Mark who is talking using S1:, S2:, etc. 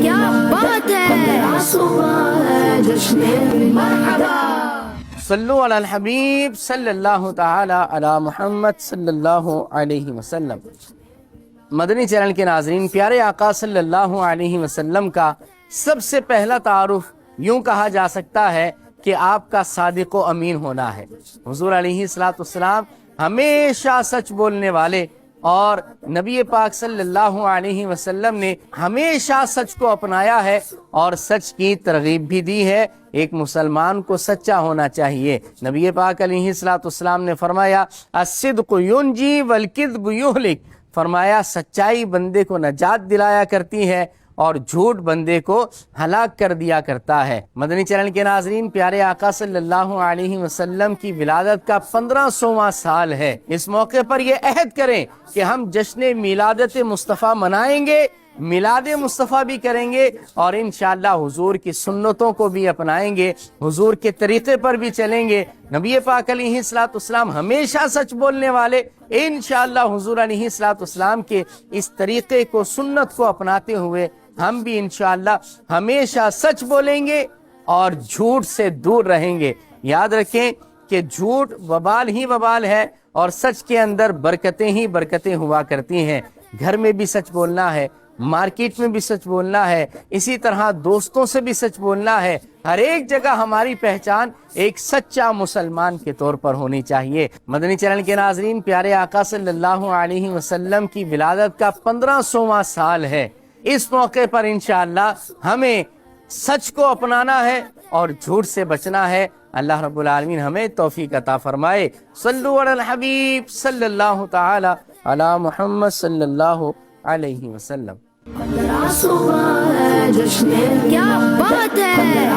S1: کیا بات ہے،
S2: صلو علی الحبیب صلی اللہ تعالی علی محمد صلی اللہ علیہ وسلم۔ مدنی چینل کے ناظرین، پیارے آقا صلی اللہ علیہ وسلم کا سب سے پہلا تعارف یوں کہا جا سکتا ہے کہ آپ کا صادق و امین ہونا ہے۔ حضور علیہ السلام ہمیشہ سچ بولنے والے، اور نبی پاک صلی اللہ علیہ وسلم نے ہمیشہ سچ کو اپنایا ہے اور سچ کی ترغیب بھی دی ہے۔ ایک مسلمان کو سچا ہونا چاہیے۔ نبی پاک علیہ السلام نے فرمایا الصدق ینجی والکذب یہلک، فرمایا سچائی بندے کو نجات دلایا کرتی ہے اور جھوٹ بندے کو ہلاک کر دیا کرتا ہے۔ مدنی چینل کے ناظرین، پیارے آقا صلی اللہ علیہ وسلم کی ولادت کا 1500واں سال ہے۔ اس موقع پر یہ عہد کریں کہ ہم جشن میلادت مصطفیٰ منائیں گے، میلاد مصطفیٰ بھی کریں گے، اور انشاءاللہ حضور کی سنتوں کو بھی اپنائیں گے، حضور کے طریقے پر بھی چلیں گے۔ نبی پاک علیہ السلام ہمیشہ سچ بولنے والے، انشاءاللہ حضور علیہ السلام کے اس طریقے کو، سنت کو اپناتے ہوئے ہم بھی انشاءاللہ ہمیشہ سچ بولیں گے اور جھوٹ سے دور رہیں گے۔ یاد رکھیں کہ جھوٹ وبال ہی وبال ہے اور سچ کے اندر برکتیں ہی برکتیں ہوا کرتی ہیں۔ گھر میں بھی سچ بولنا ہے، مارکیٹ میں بھی سچ بولنا ہے، اسی طرح دوستوں سے بھی سچ بولنا ہے۔ ہر ایک جگہ ہماری پہچان ایک سچا مسلمان کے طور پر ہونی چاہیے۔ مدنی چینل کے ناظرین، پیارے آقا صلی اللہ علیہ وسلم کی ولادت کا 1500واں سال ہے۔ اس موقع پر انشاءاللہ ہمیں سچ کو اپنانا ہے اور جھوٹ سے بچنا ہے۔ اللہ رب العالمین ہمیں توفیق عطا فرمائے۔ صلو علی الحبیب صلی اللہ تعالی علی محمد صلی اللہ علیہ وسلم۔
S1: کیا بات ہے،